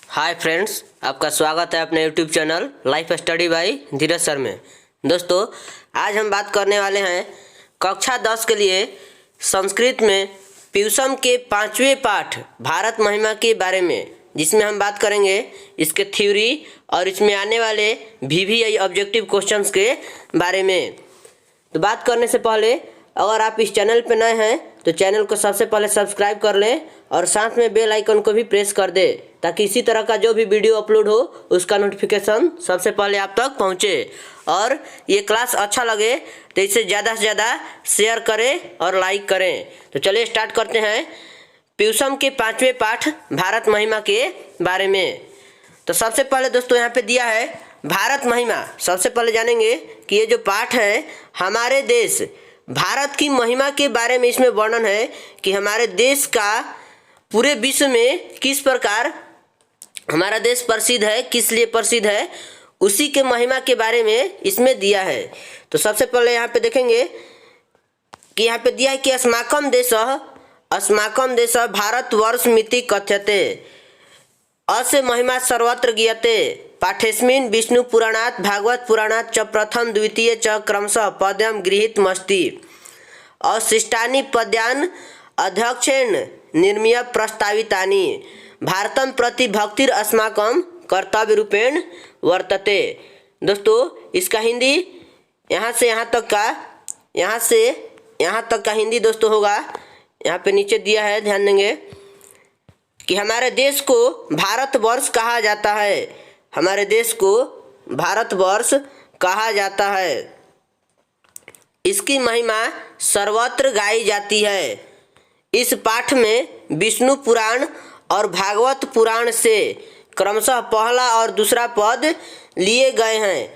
Hi friends, आपका स्वागत है अपने YouTube channel life study bye धीरज सर में। दोस्तों, आज हम बात करने वाले हैं कक्षा 10 के लिए संस्कृत में प्यूसम के 5वें पाठ भारत महिमा के बारे में, जिसमें हम बात करेंगे इसके थ्योरी और इसमें आने वाले VVI ऑब्जेक्टिव क्वेश्चंस के बारे में। तो बात करने से पहले अगर आप इस चैनल पर नए हैं तो चैनल को सबसे पहले सब्सक्राइब कर लें और साथ में बेल आइकन को भी प्रेस कर दें, ताकि इसी तरह का जो भी वीडियो अपलोड हो उसका नोटिफिकेशन सबसे पहले आप तक पहुंचे। और ये क्लास अच्छा लगे तो इसे ज़्यादा से ज़्यादा शेयर करें और लाइक करें। तो चलिए स्टार्ट करते हैं प्यूसम के 5वें पाठ भारत महिमा के बारे में। तो सबसे पहले दोस्तों यहाँ पे दिया है भारत महिमा। सबसे पहले जानेंगे कि ये जो पाठ है हमारे देश भारत की महिमा के बारे में इसमें वर्णन है कि हमारे देश का पूरे विश्व में किस प्रकार हमारा देश प्रसिद्ध है, किस लिए प्रसिद्ध है, उसी के महिमा के बारे में इसमें दिया है। तो सबसे पहले यहाँ पे देखेंगे कि यहाँ पे दिया है कि अस्माकं देश भारतवर्ष मिति कथ्यते अस्य महिमा सर्वत्र गीयते पाठेस्मिन् विष्णु पुराणात् भागवत पुराणात् च प्रथम द्वितीय च क्रमशः पद्यं गृहीतमस्ति अशिष्टानि पद्यान् अध्यक्षेण निर्मीय प्रस्तावितानि भारतं प्रति भक्तिर अस्माकं कर्तव्य रूपेण वर्तते। दोस्तों, इसका हिंदी यहाँ से यहाँ तक का हिंदी दोस्तों होगा, यहाँ पे नीचे दिया है, ध्यान देंगे कि हमारे देश को भारतवर्ष कहा जाता है। हमारे देश को भारतवर्ष कहा जाता है। इसकी महिमा सर्वत्र गाई जाती है। इस पाठ में विष्णु पुराण और भागवत पुराण से क्रमशः पहला और दूसरा पद लिए गए हैं।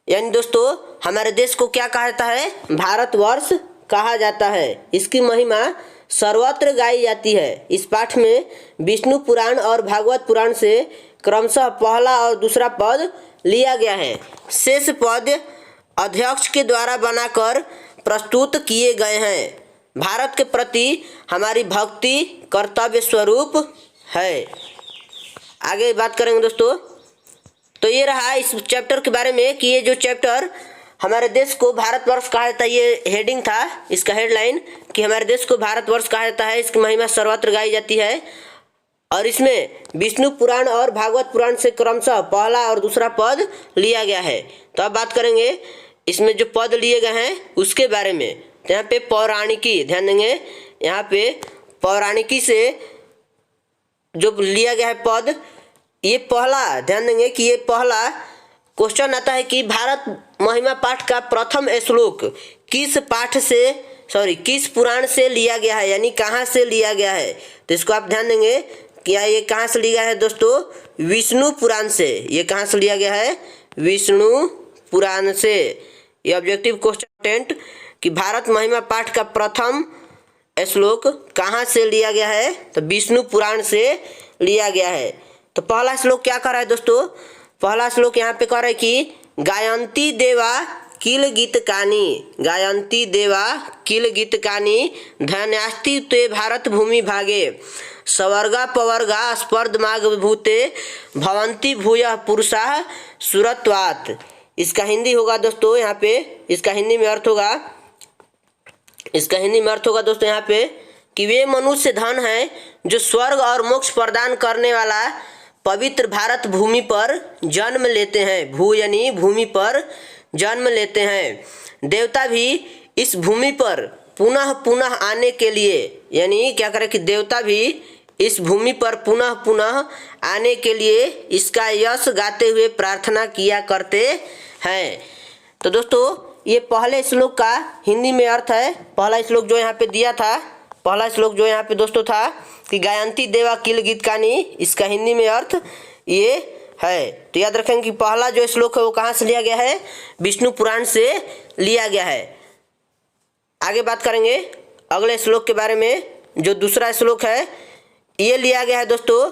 यानी दोस्तों, हमारे देश को क्या कहा जाता है? भारतवर्ष कहा जाता है। इसकी महिमा सर्वत्र गाई जाती है। इस पाठ में विष्णु पुराण और भागवत पुराण से क्रमशः पहला और दूसरा पद लिया गया है। शेष पद अध्यक्ष के द्वारा बनाकर प्रस्तुत किए गए हैं। भारत के प्रति हमारी भक्ति कर्तव्य स्वरूप है। आगे बात करेंगे दोस्तों। तो ये रहा इस चैप्टर के बारे में कि ये जो चैप्टर हमारे देश को भारतवर्ष कहा जाता है, ये हेडिंग था इसका, हेडलाइन कि हमारे देश को भारतवर्ष कहा जाता है, इसकी महिमा सर्वत्र गाई जाती है। और इसमें विष्णु पुराण और भागवत पुराण से क्रमशः पहला और दूसरा पद लिया गया है। तो अब बात करेंगे इसमें जो पद लिए गए हैं उसके बारे में। तो यहाँ पे पौराणिकी, ध्यान देंगे, यहाँ पे पौराणिकी से जो लिया गया है पद, ये पहला, ध्यान देंगे कि ये पहला क्वेश्चन आता है कि भारत महिमा पाठ का प्रथम श्लोक किस पुराण से लिया गया है, यानी कहाँ से लिया गया है। तो इसको आप ध्यान देंगे कि ये कहाँ से लिया है दोस्तों? विष्णु पुराण से। ये कहाँ से लिया गया है? विष्णु पुराण से। ये ऑब्जेक्टिव क्वेश्चन कि भारत महिमा पाठ का प्रथम श्लोक कहाँ से लिया गया है? तो विष्णु पुराण से लिया गया है। तो पहला श्लोक क्या कर रहा है दोस्तों? पहला श्लोक यहाँ पे कह रहा है कि गायन्ति देवा किल गीतकानि धन्यास्ति ते भारत भूमि भागे सवर्गा पवर्गा स्पर्धमाग भूते भवन्ति भूयः पुरुषाः सुरत्वात्। इसका हिंदी होगा दोस्तों, यहाँ पे इसका हिंदी में अर्थ होगा दोस्तों यहाँ पे कि वे मनुष्य धन है जो स्वर्ग और मोक्ष प्रदान करने वाला पवित्र भारत भूमि पर जन्म लेते हैं। भू यानी भूमि पर जन्म लेते हैं। देवता भी इस भूमि पर पुनः पुनः आने के लिए, यानी क्या करें कि देवता भी इस भूमि पर पुनः पुनः आने के लिए इसका यश गाते हुए प्रार्थना किया करते हैं। तो दोस्तों, ये पहले श्लोक का हिंदी में अर्थ है। पहला श्लोक जो यहाँ पे दिया था, पहला श्लोक जो यहाँ पे दोस्तों था कि गायन्ति देवा किल गीतकानि, इसका हिंदी में अर्थ ये है। तो याद रखेंगे कि पहला जो श्लोक है वो कहाँ से लिया गया है? विष्णु पुराण से लिया गया है। आगे बात करेंगे अगले श्लोक के बारे में। जो दूसरा श्लोक है ये लिया गया है दोस्तों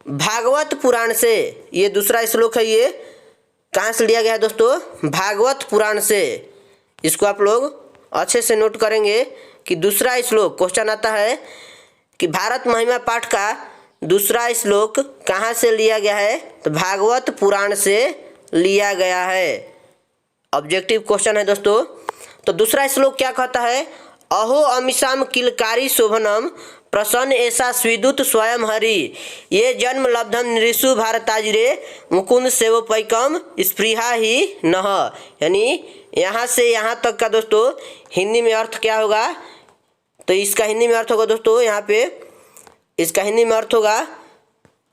भागवत पुराण से। ये दूसरा श्लोक है, ये कहाँ से लिया गया है दोस्तों? भागवत पुराण से। इसको आप लोग अच्छे से नोट करेंगे कि दूसरा श्लोक क्वेश्चन आता है कि भारत महिमा पाठ का दूसरा श्लोक कहाँ से लिया गया है? तो भागवत पुराण से लिया गया है। ऑब्जेक्टिव क्वेश्चन है दोस्तों। तो दूसरा श्लोक क्या कहता है? अहो अमीशाम किलकारी शोभनम प्रसन्न ऐसा स्विदुत स्वयं हरि ये जन्म लब्धम नृषु भारताजिरे मुकुंद सेवोपैकम स्पृहा ही नह। यानी यहाँ से यहाँ तक का दोस्तों हिंदी में अर्थ क्या होगा? तो इसका हिंदी में अर्थ होगा दोस्तों, यहाँ पे इसका हिंदी में अर्थ होगा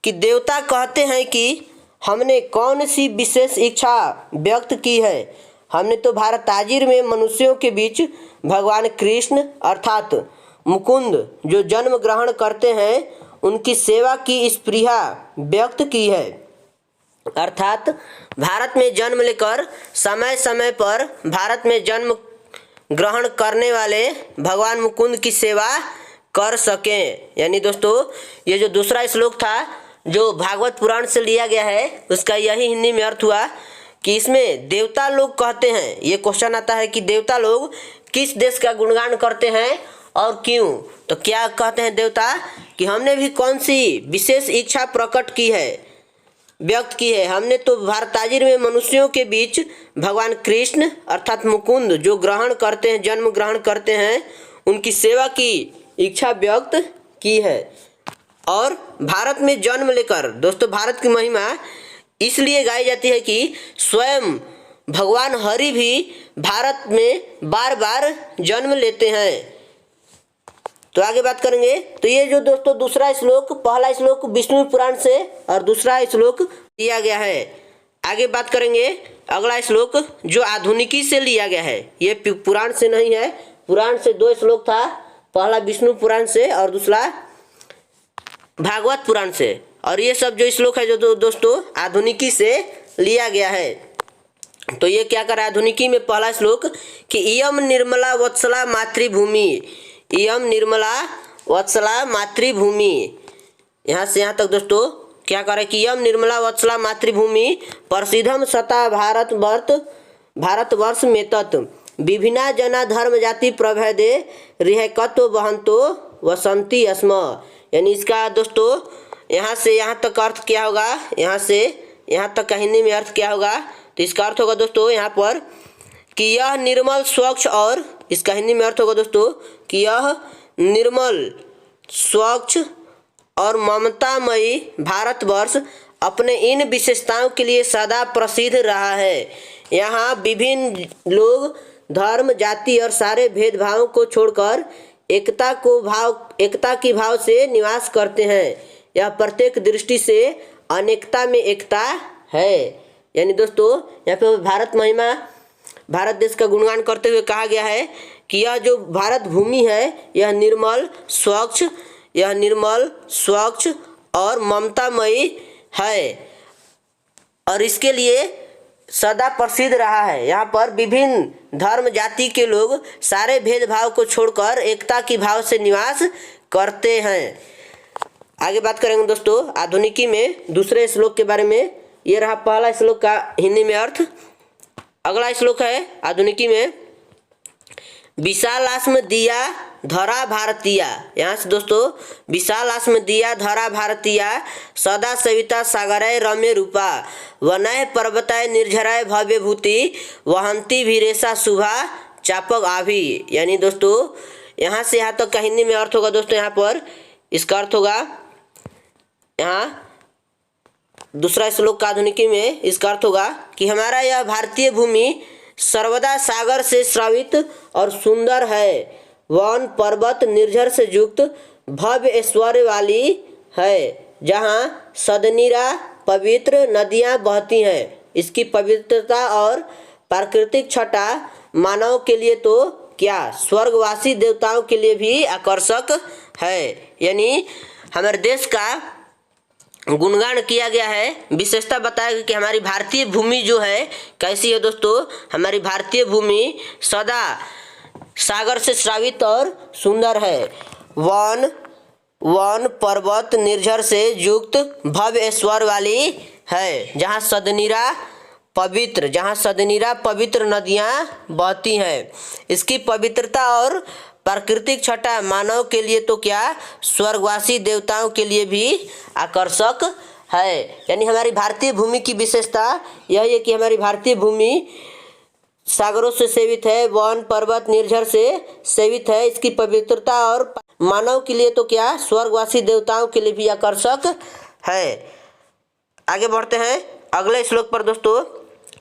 कि देवता कहते हैं कि हमने कौन सी विशेष इच्छा व्यक्त की है? हमने तो भारताजिर में मनुष्यों के बीच भगवान कृष्ण अर्थात मुकुंद जो जन्म ग्रहण करते हैं उनकी सेवा की स्पृहा व्यक्त की है। अर्थात भारत में जन्म लेकर समय समय पर भारत में जन्म ग्रहण करने वाले भगवान मुकुंद की सेवा कर सकें। यानी दोस्तों ये जो दूसरा श्लोक था जो भागवत पुराण से लिया गया है उसका यही हिंदी में अर्थ हुआ कि इसमें देवता लोग कहते हैं, ये क्वेश्चन आता है कि देवता लोग किस देश का गुणगान करते हैं और क्यों? तो क्या कहते हैं देवता कि हमने भी कौन सी विशेष इच्छा प्रकट की है, व्यक्त की है। हमने तो भारताजिर में मनुष्यों के बीच भगवान कृष्ण अर्थात मुकुंद जो ग्रहण करते हैं जन्म ग्रहण करते हैं उनकी सेवा की इच्छा व्यक्त की है। और भारत में जन्म लेकर दोस्तों भारत की महिमा इसलिए गाई जाती है कि स्वयं भगवान हरि भी भारत में बार बार जन्म लेते हैं। तो आगे बात करेंगे। तो ये जो दोस्तों दूसरा श्लोक, पहला श्लोक विष्णु पुराण से और दूसरा श्लोक लिया गया है। आगे बात करेंगे अगला श्लोक जो आधुनिकी से लिया गया है। ये पुराण से नहीं है, पुराण से दो श्लोक था, पहला विष्णु पुराण से और दूसरा भागवत पुराण से। और ये सब जो श्लोक है जो दोस्तों आधुनिकी से लिया गया है। तो ये क्या कर रहा है आधुनिकी में? पहला श्लोक कि इयम निर्मला वत्सला मातृभूमि, इयम निर्मला वत्सला मातृभूमि। यहाँ से यहाँ तक दोस्तों क्या कर रहा है कि इयम निर्मला वत्सला मातृभूमि प्रसिद्धम सता भारतवर्ष में तत् विभिन्ना जना धर्म जाति प्रभेदे रिहकत्व वहंतो वसंती अस्म। यानी इसका दोस्तों यहाँ से यहाँ तक अर्थ क्या होगा? यहाँ से यहाँ तक का हिंदी में अर्थ क्या होगा? तो इसका अर्थ होगा दोस्तों यहाँ पर कि यह निर्मल स्वच्छ, और इसका हिंदी में अर्थ होगा दोस्तों कि यह निर्मल स्वच्छ और ममतामयी भारतवर्ष अपने इन विशेषताओं के लिए सदा प्रसिद्ध रहा है। यहाँ विभिन्न लोग धर्म जाति और सारे भेदभावों को छोड़कर एकता की भाव से निवास करते हैं। यह प्रत्येक दृष्टि से अनेकता में एकता है। यानी दोस्तों यहाँ पे भारत देश का गुणगान करते हुए कहा गया है कि यह जो भारत भूमि है यह निर्मल स्वच्छ और ममतामयी है और इसके लिए सदा प्रसिद्ध रहा है। यहाँ पर विभिन्न धर्म जाति के लोग सारे भेदभाव को छोड़कर एकता की भाव से निवास करते हैं। आगे बात करेंगे दोस्तों आधुनिकी में दूसरे श्लोक के बारे में। ये रहा पहला श्लोक का हिंदी में अर्थ। अगला श्लोक है आधुनिकी में विशालास्म दिया धरा भारतीया। यहाँ से दोस्तों विशालास्म दिया धरा भारतीया सदा सविता सागराय रम्य रूपा वनय पर्वताय निर्झराय भव्य भूति वहंती भीरेशा शुभा चापक आभि। यानी दोस्तों यहाँ से यहाँ तक का हिंदी में अर्थ होगा दोस्तों, यहाँ पर इसका अर्थ होगा, यहाँ दूसरा श्लोक का आधुनिकी में इसका अर्थ होगा कि हमारा यह भारतीय भूमि सर्वदा सागर से श्रावित और सुंदर है, वन पर्वत निर्झर से युक्त भव्य ऐश्वर्य वाली है, जहाँ सदनीरा पवित्र नदियाँ बहती हैं। इसकी पवित्रता और प्राकृतिक छटा मानव के लिए तो क्या स्वर्गवासी देवताओं के लिए भी आकर्षक है। यानी हमारे देश का गुणगान किया गया है, विशेषता बताया गया कि हमारी भारतीय भूमि जो है कैसी है दोस्तों। हमारी भारतीय भूमि सदा सागर से श्रावित और सुंदर है, वन पर्वत निर्झर से युक्त भव्य ऐश्वर्य वाली है, जहाँ सदनीरा पवित्र नदियाँ बहती हैं। इसकी पवित्रता और प्राकृतिक छटा मानव के लिए तो क्या स्वर्गवासी देवताओं के लिए भी आकर्षक है। यानी हमारी भारतीय भूमि की विशेषता यह है कि हमारी भारतीय भूमि सागरों से सेवित है, वन पर्वत निर्झर से सेवित है। इसकी पवित्रता और मानव के लिए तो क्या स्वर्गवासी देवताओं के लिए भी आकर्षक है। आगे बढ़ते हैं अगले श्लोक पर दोस्तों।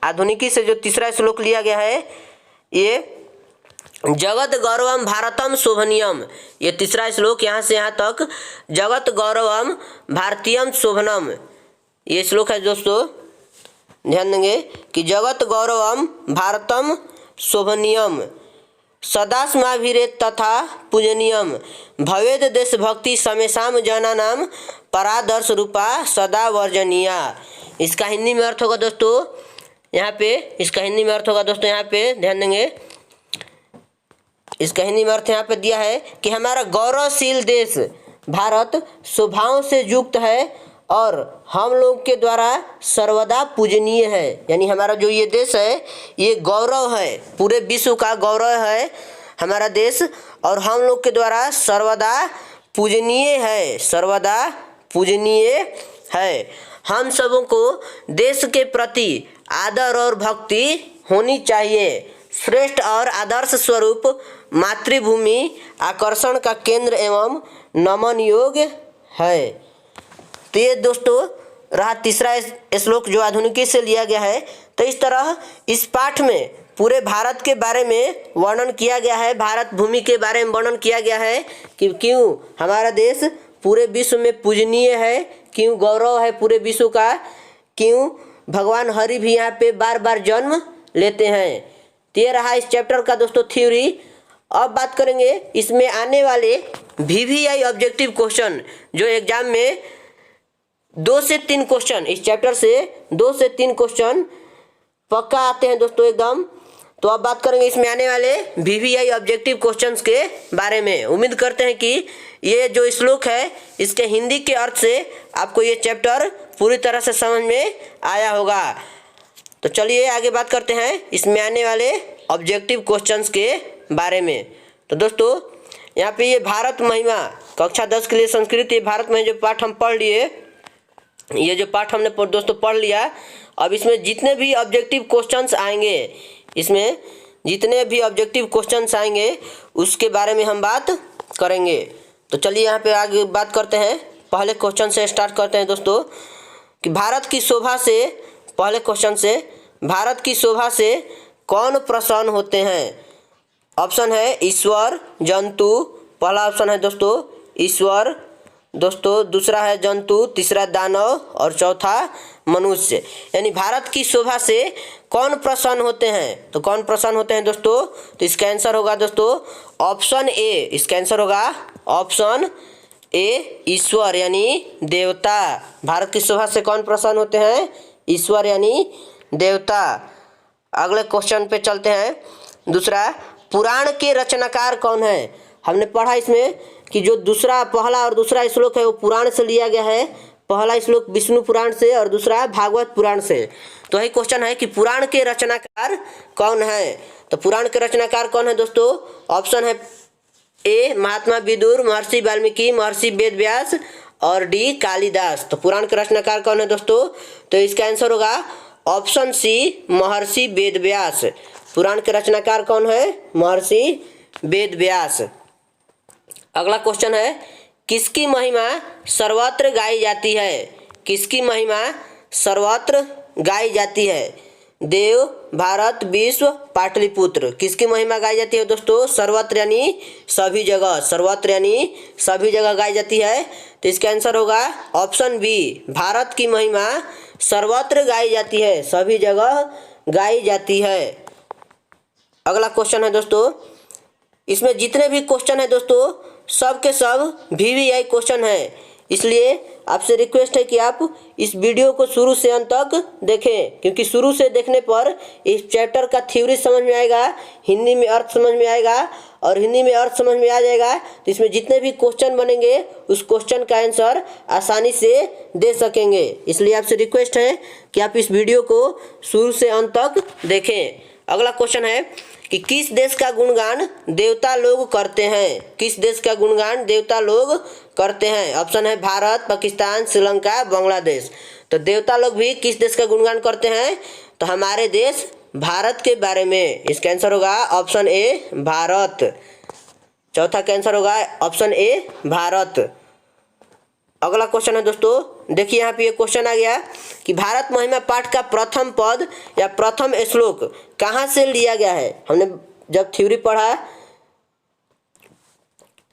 आधुनिकी से जो तीसरा श्लोक लिया गया है, ये जगत गौरवम भारतम शोभनीयम, ये तीसरा श्लोक यहाँ से यहाँ तक जगत गौरवम भारतीयम शोभनम, ये श्लोक है दोस्तों। ध्यान देंगे कि जगत गौरवम भारतम शोभनीयम सदास्माभिरेत तथा पूजनीयम भवेद देशभक्ति समेशाम जनानाम परादर्श रूपा सदा वर्जनीया। इसका हिंदी में अर्थ होगा दोस्तों यहाँ पे, इसका हिंदी में अर्थ होगा दोस्तों यहाँ पे ध्यान देंगे। इसका हिंदी में अर्थ यहाँ पे दिया है कि हमारा गौरवशील देश भारत शोभाओं से युक्त है और हम लोग के द्वारा सर्वदा पूजनीय है। यानी हमारा जो ये देश है ये गौरव है, पूरे विश्व का गौरव है हमारा देश, और हम लोग के द्वारा सर्वदा पूजनीय है, सर्वदा पूजनीय है। हम सबों को देश के प्रति आदर और भक्ति होनी चाहिए। श्रेष्ठ और आदर्श स्वरूप मातृभूमि आकर्षण का केंद्र एवं नमन योग्य है। तो ये दोस्तों रहा तीसरा श्लोक जो आधुनिकी से लिया गया है। तो इस तरह इस पाठ में पूरे भारत के बारे में वर्णन किया गया है, भारत भूमि के बारे में वर्णन किया गया है कि क्यों हमारा देश पूरे विश्व में पूजनीय है, क्यों गौरव है पूरे विश्व का, क्यों भगवान हरि भी यहाँ पे बार बार जन्म लेते हैं। तो ये रहा इस चैप्टर का दोस्तों थ्योरी। अब बात करेंगे इसमें आने वाले VVI ऑब्जेक्टिव क्वेश्चन, जो एग्जाम में 2 से 3 क्वेश्चन, इस चैप्टर से 2 से 3 क्वेश्चन पक्का आते हैं दोस्तों एकदम। तो अब बात करेंगे इसमें आने वाले VVI ऑब्जेक्टिव क्वेश्चंस के बारे में। उम्मीद करते हैं कि ये जो श्लोक है इसके हिंदी के अर्थ से आपको ये चैप्टर पूरी तरह से समझ में आया होगा। तो चलिए आगे बात करते हैं इसमें आने वाले ऑब्जेक्टिव क्वेश्चंस के बारे में। तो दोस्तों यहाँ पे ये भारत महिमा कक्षा 10 के लिए संस्कृत, ये भारत महिमा जो पाठ हम पढ़ लिए, ये जो पाठ हमने दोस्तों पढ़ लिया, अब इसमें जितने भी ऑब्जेक्टिव क्वेश्चंस आएंगे, इसमें जितने भी ऑब्जेक्टिव क्वेश्चंस आएंगे उसके बारे में हम बात करेंगे। तो चलिए यहाँ पे आगे बात करते हैं। पहले क्वेश्चन से स्टार्ट करते हैं दोस्तों कि भारत की शोभा से, पहले क्वेश्चन से, भारत की शोभा से कौन प्रसन्न होते हैं। ऑप्शन है ईश्वर, जंतु, पहला ऑप्शन है दोस्तों ईश्वर दोस्तों, दूसरा है जंतु, तीसरा दानव और चौथा मनुष्य। यानी भारत की शोभा से कौन प्रसन्न होते हैं, तो कौन प्रसन्न होते हैं दोस्तों, तो इसका आंसर होगा दोस्तों ऑप्शन ए, इसका आंसर होगा ऑप्शन ए ईश्वर यानी देवता। भारत की शोभा से कौन प्रसन्न होते हैं, ईश्वर यानी देवता। अगले क्वेश्चन पे चलते हैं। दूसरा, पुराण के रचनाकार कौन है। हमने पढ़ा इसमें कि जो दूसरा पहला और दूसरा श्लोक है वो पुराण से लिया गया है। पहला श्लोक विष्णु पुराण से और दूसरा भागवत पुराण से। तो यही क्वेश्चन है कि पुराण के रचनाकार कौन है। तो पुराण के रचनाकार कौन है दोस्तों, ऑप्शन है ए महात्मा विदुर, महर्षि वाल्मीकि, महर्षि वेदव्यास और डी कालिदास। तो पुराण के रचनाकार कौन है दोस्तों, तो इसका आंसर होगा ऑप्शन सी महर्षि वेदव्यास। पुराण के रचनाकार कौन है, महर्षि वेदव्यास। अगला क्वेश्चन है, किसकी महिमा सर्वत्र गाई जाती है। किसकी महिमा सर्वत्र गाई जाती है। देव, भारत, विश्व, पाटलिपुत्र। किसकी महिमा गाई जाती है दोस्तों, सर्वत्र यानी सभी जगह, सर्वत्र यानी सभी जगह गाई जाती है। तो इसका आंसर होगा ऑप्शन बी, भारत की महिमा सर्वत्र गाई जाती है, सभी जगह गाई जाती है। अगला क्वेश्चन है दोस्तों, इसमें जितने भी क्वेश्चन है दोस्तों सब के सब VVI क्वेश्चन है, इसलिए आपसे रिक्वेस्ट है कि आप इस वीडियो को शुरू से अंत तक देखें, क्योंकि शुरू से देखने पर इस चैप्टर का थ्योरी समझ में आएगा, हिंदी में अर्थ समझ में आएगा, और हिंदी में अर्थ समझ में आ जाएगा तो इसमें जितने भी क्वेश्चन बनेंगे उस क्वेश्चन का आंसर आसानी से दे सकेंगे। इसलिए आपसे रिक्वेस्ट है कि आप इस वीडियो को शुरू से अंत तक देखें। अगला क्वेश्चन है कि किस देश का गुणगान देवता लोग करते हैं? किस देश का गुणगान देवता लोग करते हैं? ऑप्शन है भारत, पाकिस्तान, श्रीलंका, बांग्लादेश। तो देवता लोग भी किस देश का गुणगान करते हैं? तो हमारे देश भारत के बारे में। इसका आंसर होगा ऑप्शन ए भारत। चौथा का आंसर होगा ऑप्शन ए भारत। अगला क्वेश्चन है दोस्तों, देखिए यहाँ पे ये क्वेश्चन आ गया कि भारत महिमा पाठ का प्रथम पद या प्रथम श्लोक कहाँ से लिया गया है? हमने जब थ्योरी पढ़ा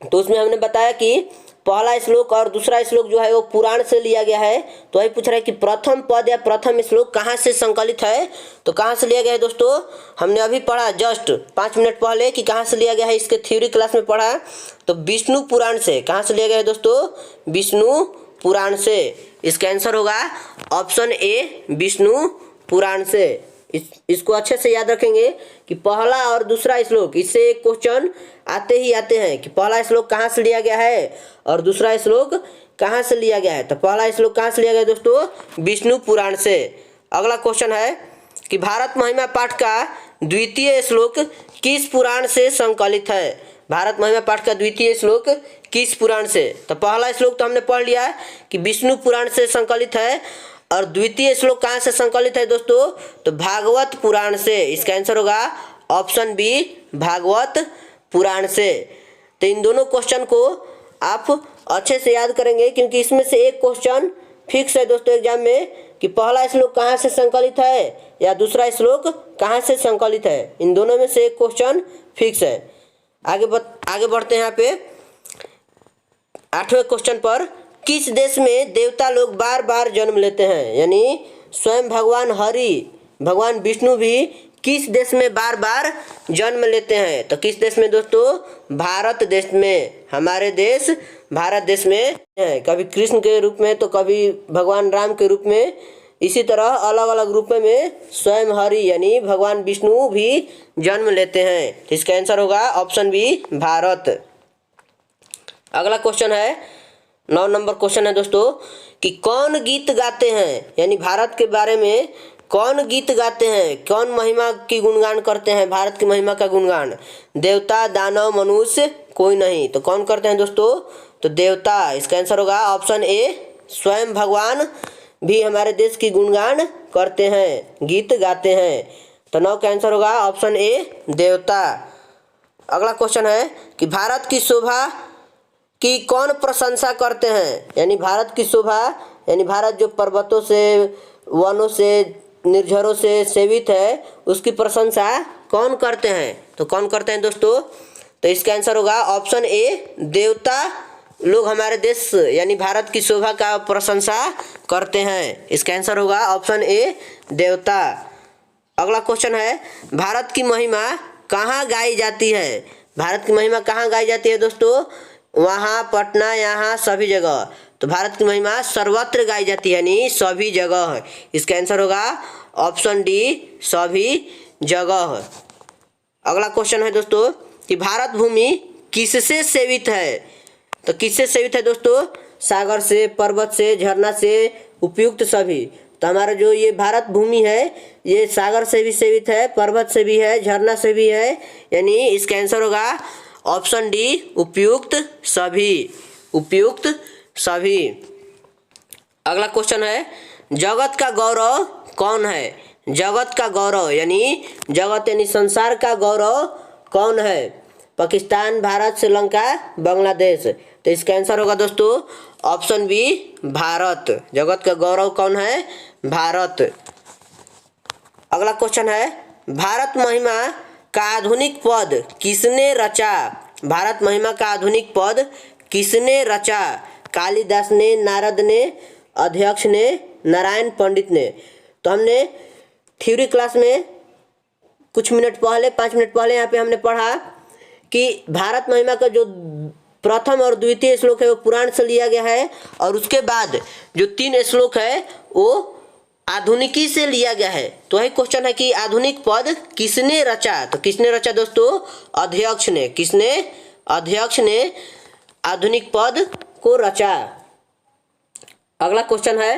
तो उसमें हमने बताया कि पहला श्लोक और दूसरा श्लोक जो है वो पुराण से लिया गया है। तो वही पूछ रहा है कि प्रथम पद या प्रथम श्लोक कहाँ से संकलित है? तो कहाँ से लिया गया है दोस्तों? हमने अभी पढ़ा जस्ट 5 मिनट पहले कि कहाँ से लिया गया है, इसके थ्योरी क्लास में पढ़ा। तो विष्णु पुराण से। कहाँ से लिया गया है दोस्तों? विष्णु पुराण से। इसका आंसर होगा ऑप्शन ए विष्णु पुराण से। इसको अच्छे से याद रखेंगे कि पहला और दूसरा श्लोक, इससे एक क्वेश्चन आते ही आते हैं कि पहला श्लोक कहाँ से लिया गया है और दूसरा श्लोक कहाँ से लिया गया है। तो पहला श्लोक कहाँ से लिया गया दोस्तों? विष्णु पुराण से। अगला क्वेश्चन है कि भारत महिमा पाठ का द्वितीय श्लोक किस पुराण से संकलित है? भारत महिमा पाठ का द्वितीय श्लोक किस पुराण से? तो पहला श्लोक तो हमने पढ़ लिया कि विष्णु पुराण से संकलित है और द्वितीय श्लोक कहाँ से संकलित है दोस्तों? तो भागवत पुराण से। इसका आंसर होगा ऑप्शन बी भागवत पुराण से। तो इन दोनों क्वेश्चन को आप अच्छे से याद करेंगे क्योंकि इसमें से एक क्वेश्चन फिक्स है दोस्तों एग्जाम में कि पहला श्लोक कहाँ से संकलित है या दूसरा श्लोक कहाँ से संकलित है। इन दोनों में से एक क्वेश्चन फिक्स है। आगे बढ़ते हैं यहाँ पे 8वें क्वेश्चन पर। किस देश में देवता लोग बार बार जन्म लेते हैं? यानी स्वयं भगवान हरि, भगवान विष्णु भी किस देश में बार बार जन्म लेते हैं? तो किस देश में दोस्तों? भारत देश में। हमारे देश भारत देश में है। कभी कृष्ण के रूप में तो कभी भगवान राम के रूप में, इसी तरह अलग अलग रूप में स्वयं हरि यानी भगवान विष्णु भी जन्म लेते हैं। इसका आंसर होगा ऑप्शन बी भारत। अगला क्वेश्चन है 9 नंबर क्वेश्चन है दोस्तों कि कौन गीत गाते हैं? यानी भारत के बारे में कौन गीत गाते हैं? कौन महिमा की गुणगान करते हैं? भारत की महिमा का गुणगान देवता, दानव, मनुष्य, कोई नहीं। तो कौन करते हैं दोस्तों? तो देवता। इसका आंसर होगा ऑप्शन ए स्वयं भगवान भी हमारे देश की गुणगान करते हैं, गीत गाते हैं। तो 9 का आंसर होगा ऑप्शन ए देवता। अगला क्वेश्चन है कि भारत की शोभा की कौन प्रशंसा करते हैं? यानी भारत की शोभा यानी भारत जो पर्वतों से, वनों से, निर्झरों से सेवित है, उसकी प्रशंसा कौन करते हैं? तो कौन करते हैं दोस्तों? तो इसका आंसर होगा ऑप्शन ए देवता लोग हमारे देश यानी भारत की शोभा का प्रशंसा करते हैं। इसका आंसर होगा ऑप्शन ए देवता। अगला क्वेश्चन है भारत की महिमा कहाँ गाई जाती है? भारत की महिमा कहाँ गाई जाती है दोस्तों? वहाँ, पटना, यहाँ, सभी जगह। तो भारत की महिमा सर्वत्र गाई जाती है यानी सभी जगह। इसका आंसर होगा ऑप्शन डी सभी जगह। अगला क्वेश्चन है दोस्तों कि भारत भूमि किससे सेवित है? तो किससे सेवित है दोस्तों? सागर से, पर्वत से, झरना से, उपयुक्त सभी। तो हमारा जो ये भारत भूमि है ये सागर से भी सेवित है, पर्वत से भी है, झरना से भी है, यानी इसका आंसर होगा ऑप्शन डी उपयुक्त सभी। उपयुक्त सभी। अगला क्वेश्चन है जगत का गौरव कौन है? जगत का गौरव यानी जगत यानी संसार का गौरव कौन है? पाकिस्तान, भारत, श्रीलंका, बांग्लादेश। तो इसका आंसर होगा दोस्तों ऑप्शन बी भारत। जगत का गौरव कौन है? भारत। अगला क्वेश्चन है भारत महिमा का आधुनिक पद किसने रचा? भारत महिमा का आधुनिक पद किसने रचा? कालिदास ने, नारद ने, अध्यक्ष ने, नारायण पंडित ने। तो हमने थ्योरी क्लास में कुछ मिनट पहले 5 मिनट पहले यहाँ पे हमने पढ़ा कि भारत महिमा का जो प्रथम और द्वितीय श्लोक है वो पुराण से लिया गया है और उसके बाद जो 3 श्लोक है वो आधुनिकी से लिया गया है। तो वही क्वेश्चन है कि आधुनिक पद किसने रचा? तो किसने रचा दोस्तों? अध्यक्ष ने। किसने? अध्यक्ष ने आधुनिक पद को रचा। अगला क्वेश्चन है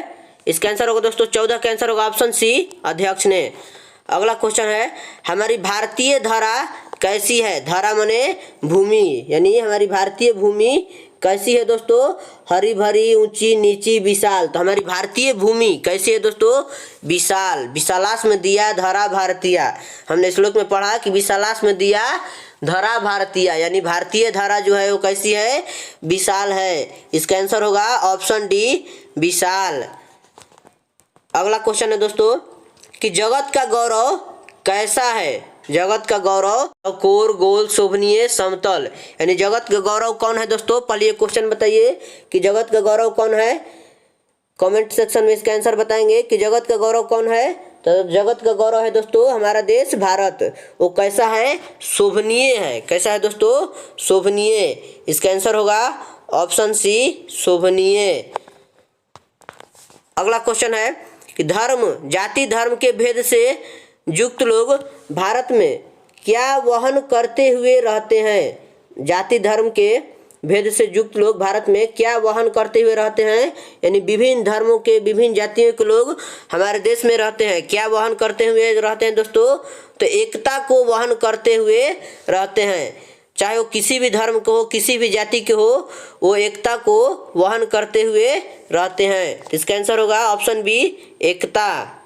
इसका आंसर होगा दोस्तों 14 का आंसर होगा ऑप्शन सी अध्यक्ष ने। अगला क्वेश्चन है, हमारी भारतीय धरा कैसी है। धरा माने भूमि, यानी हमारी भारतीय भूमि कैसी है दोस्तों, हरी भरी, ऊंची नीची, विशाल। तो हमारी भारतीय भूमि कैसी है दोस्तों, विशाल। विशालास में दिया धरा भारतीय। हमने श्लोक में पढ़ा कि विशालास में दिया धरा भारतीय, यानी भारतीय धरा जो है वो कैसी है, विशाल है। इसका आंसर होगा ऑप्शन डी, विशाल। अगला क्वेश्चन है दोस्तों कि जगत का गौरव कैसा है। जगत का गौरव चौकोर, गोल, शोभनीय, समतल, यानी जगत का गौरव कौन है दोस्तों। पहले ये क्वेश्चन बताइए कि जगत का गौरव कौन है। कमेंट सेक्शन में इसका आंसर बताएंगे कि जगत का गौरव कौन है। तो जगत का गौरव है दोस्तों हमारा देश भारत। वो कैसा है, शोभनीय है। कैसा है दोस्तों, शोभनीय। इसका आंसर होगा ऑप्शन सी, शोभनीय। अगला क्वेश्चन है कि धर्म, जाति धर्म के भेद से युक्त लोग भारत में क्या वहन करते हुए रहते हैं। जाति धर्म के भेद से युक्त लोग भारत में क्या वहन करते हुए रहते हैं, यानी विभिन्न धर्मों के, विभिन्न जातियों के लोग हमारे देश में रहते हैं। क्या वहन करते हुए रहते हैं दोस्तों, तो एकता को वहन करते हुए रहते हैं। चाहे वो किसी भी धर्म को हो, किसी भी जाति के हो, वो एकता को वहन करते हुए रहते हैं। इसका आंसर होगा ऑप्शन बी, एकता।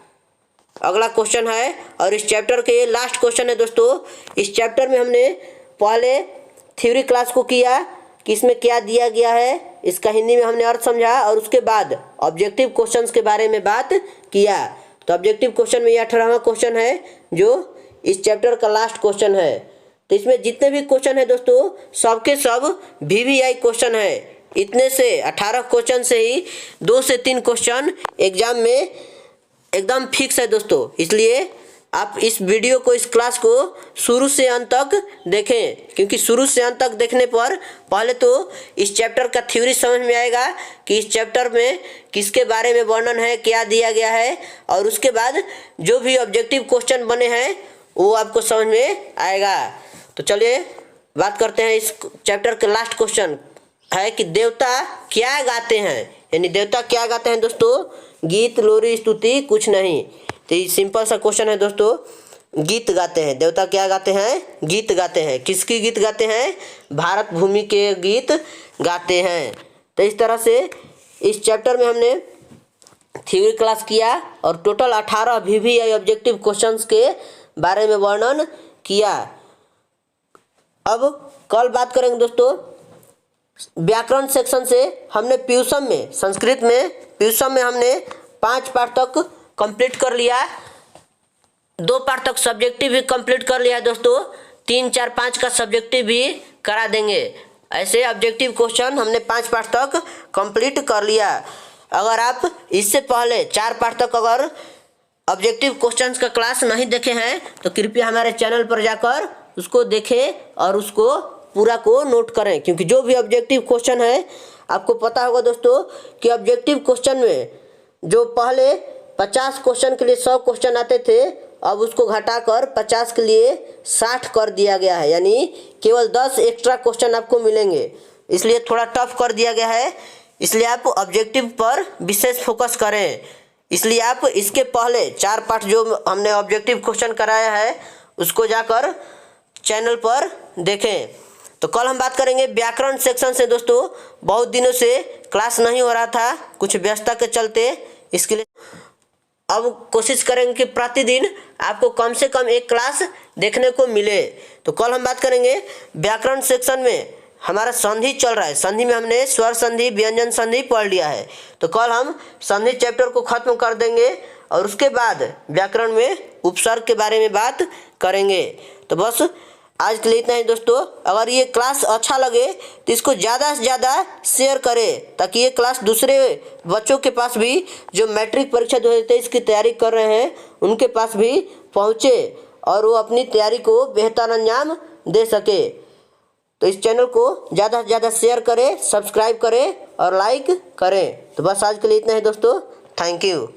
अगला क्वेश्चन है और इस चैप्टर के लास्ट क्वेश्चन है दोस्तों। इस चैप्टर में हमने पहले थ्योरी क्लास को किया कि इसमें क्या दिया गया है, इसका हिंदी में हमने अर्थ समझा, और उसके बाद ऑब्जेक्टिव क्वेश्चंस के बारे में बात किया। तो ऑब्जेक्टिव क्वेश्चन में यह 18वां क्वेश्चन है जो इस चैप्टर का लास्ट क्वेश्चन है। तो इसमें जितने भी क्वेश्चन है दोस्तों सबके सब VVI क्वेश्चन है। इतने से 18 क्वेश्चन से ही 2 से 3 क्वेश्चन एग्जाम में एकदम फिक्स है दोस्तों। इसलिए आप इस वीडियो को, इस क्लास को शुरू से अंत तक देखें, क्योंकि शुरू से अंत तक देखने पर पहले तो इस चैप्टर का थ्योरी समझ में आएगा कि इस चैप्टर में किसके बारे में वर्णन है, क्या दिया गया है, और उसके बाद जो भी ऑब्जेक्टिव क्वेश्चन बने हैं वो आपको समझ में आएगा। तो चलिए बात करते हैं इस चैप्टर के लास्ट क्वेश्चन है कि देवता क्या गाते हैं। यानी देवता क्या गाते हैं दोस्तों, गीत, लोरी, स्तुति, कुछ नहीं। तो ये सिंपल सा क्वेश्चन है दोस्तों। गीत गाते हैं, देवता क्या गाते हैं, गीत गाते हैं। किसकी गीत गाते हैं, भारत भूमि के गीत गाते हैं। तो इस तरह से इस चैप्टर में हमने थ्योरी क्लास किया और टोटल 18 VVI ऑब्जेक्टिव क्वेश्चंस के बारे में वर्णन किया। अब कल बात करेंगे दोस्तों व्याकरण सेक्शन से। हमने प्यूसम में, संस्कृत में प्यूसम में हमने 5 पार्ट तक कंप्लीट कर लिया, 2 पार्ट तक सब्जेक्टिव भी कंप्लीट कर लिया दोस्तों। 3, 4, 5 का सब्जेक्टिव भी करा देंगे। ऐसे ऑब्जेक्टिव क्वेश्चन हमने 5 पार्ट तक कंप्लीट कर लिया। अगर आप इससे पहले 4 पार्ट तक अगर ऑब्जेक्टिव क्वेश्चंस का क्लास नहीं देखे हैं तो कृपया हमारे चैनल पर जाकर उसको देखें और उसको पूरा को नोट करें, क्योंकि जो भी ऑब्जेक्टिव क्वेश्चन है आपको पता होगा दोस्तों कि ऑब्जेक्टिव क्वेश्चन में जो पहले 50 क्वेश्चन के लिए 100 क्वेश्चन आते थे, अब उसको घटाकर 50 के लिए 60 कर दिया गया है। यानी केवल 10 एक्स्ट्रा क्वेश्चन आपको मिलेंगे, इसलिए थोड़ा टफ कर दिया गया है। इसलिए आप ऑब्जेक्टिव पर विशेष फोकस करें। इसलिए आप इसके पहले 4 पार्ट जो हमने ऑब्जेक्टिव क्वेश्चन कराया है उसको जाकर चैनल पर देखें। तो कल हम बात करेंगे व्याकरण सेक्शन से दोस्तों। बहुत दिनों से क्लास नहीं हो रहा था, कुछ व्यस्तता के चलते, इसके लिए अब कोशिश करेंगे कि प्रतिदिन आपको कम से कम एक क्लास देखने को मिले। तो कल हम बात करेंगे व्याकरण सेक्शन में हमारा संधि चल रहा है। संधि में हमने स्वर संधि, व्यंजन संधि पढ़ लिया है। तो कल हम संधि चैप्टर को खत्म कर देंगे और उसके बाद व्याकरण में उपसर्ग के बारे में बात करेंगे। तो बस आज के लिए इतना ही दोस्तों। अगर ये क्लास अच्छा लगे तो इसको ज़्यादा से ज़्यादा शेयर करें, ताकि ये क्लास दूसरे बच्चों के पास भी जो मैट्रिक परीक्षा 2023 की तैयारी कर रहे हैं उनके पास भी पहुँचे और वो अपनी तैयारी को बेहतर अंजाम दे सके। तो इस चैनल को ज़्यादा से ज़्यादा शेयर करें, सब्सक्राइब करें और लाइक करें। तो बस आज के लिए इतना ही दोस्तों। Thank you.